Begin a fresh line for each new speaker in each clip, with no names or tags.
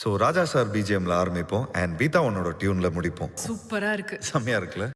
So ராஜா sir பிஜிஎம்ல ஆரம்பிப்போம் and பீதா உன்னோட டியூன்ல முடிப்போம்.
சூப்பரா இருக்கு.
செம்மையா இருக்குல்ல?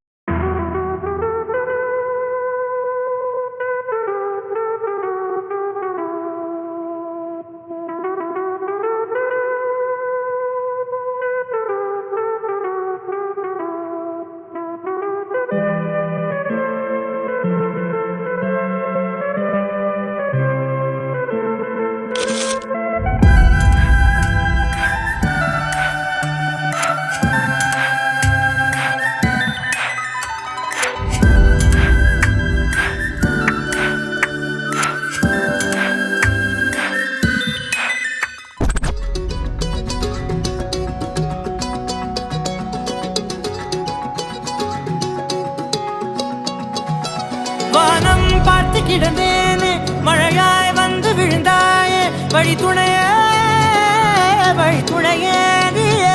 வானம் பார்த்து கிடந்தேனே, மழையாய் வந்து விழுந்தாயே, வழி துணையே வழி துணையே நீயே.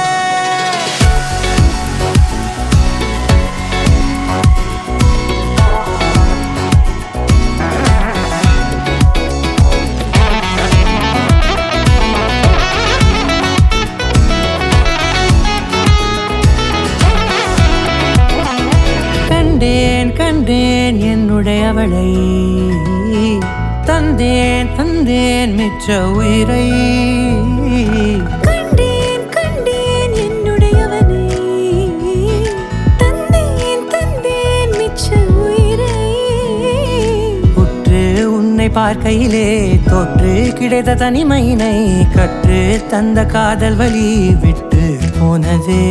கண்டேன் கண்டேன் என்னுடையவளை, தந்தேன் தந்தேன் மிச்ச உயிரை.
கண்டேன் கண்டேன் என்னுடையவனை, தந்தேன் தந்தேன் மிச்ச உயிரை.
உற்று உன்னை பார்க்கையிலே தொற்று கிடைத்த தனிமையினை கற்று தந்த காதல் வழி விட்டு போனதே.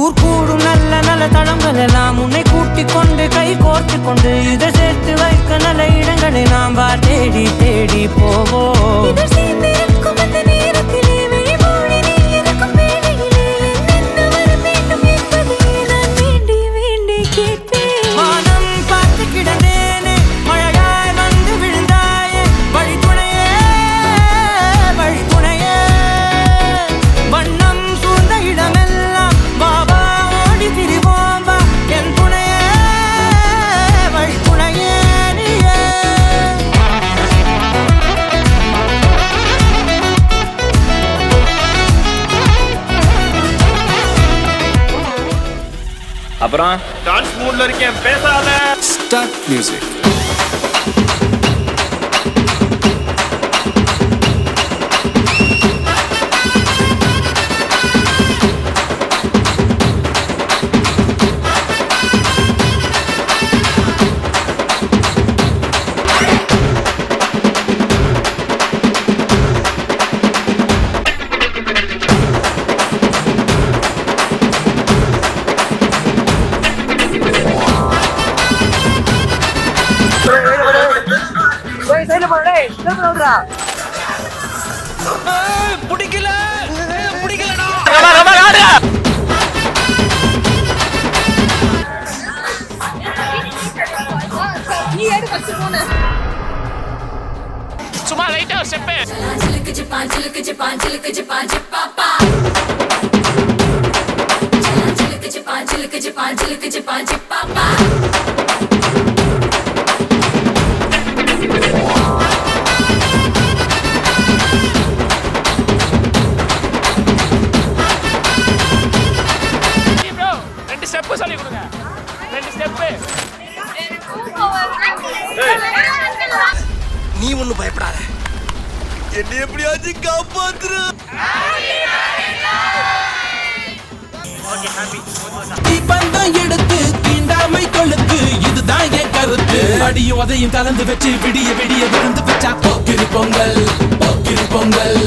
ஊர் கூடும் நல்ல நல்ல தளங்கள் எல்லாம் உன்னை கூட்டிக் கொண்டு கை கோர்த்து கொண்டு இதை சேர்த்து வைக்க நல்ல இடங்களை நாம் தேடி தேடி போவோம்.
இதழ் சேர்ந்திருக்கும் அந்த நேரத்திலே விழிமூடி நீ இருக்கும் வேளையிலே என்னென்ன வர வேண்டும் என்பதை நான் வேண்டி வேண்டி கேட்பேன்.
வானம் பார்த்து கிடந்தேனே, மழையாய் வந்து விழுந்தாயே, வழி துணையே வழி துணையே. வண்ணம் சூழ்ந்த இடமெல்லாம் பாபா ஓடி திரிவோம் வா, என் துணையே வழி துணையே நீயே.
அப்புறம் டான்ஸ் மூட்ல இருக்கேன், பேசாத.
Start music.
பிடிக்கல பிடிக்கலடா.
சும்மா லைட்டா ஒரு ஸ்டெப்.
ஜிலுக்கு ஜிப்பா ஜிலுக்கு ஜிப்பா ஜிலுக்கு ஜிப்பா ஜிப்பாப்பா. ஜிலுக்கு ஜிப்பா ஜிலுக்கு ஜிப்பா ஜிலுக்கு ஜிப்பா ஜிப்பாப்பா.
ப்ரோ ரெண்டு ஸ்டெப் சொல்லி கொடுங்க, ரெண்டு ஸ்டெப்.
நீ ஒண்ணு பயப்படாத, என்னை எப்படியாச்சும் காப்பாத்துரு.
பந்தம் எடுத்து தீண்டாமை கொழுத்து, இதுதான் என் கருத்து. அடியும் உதையும் கலந்து வச்சு விடிய விடிய விழுந்து வச்சா போக்கிரி பொங்கல், போக்கிரி பொங்கல்.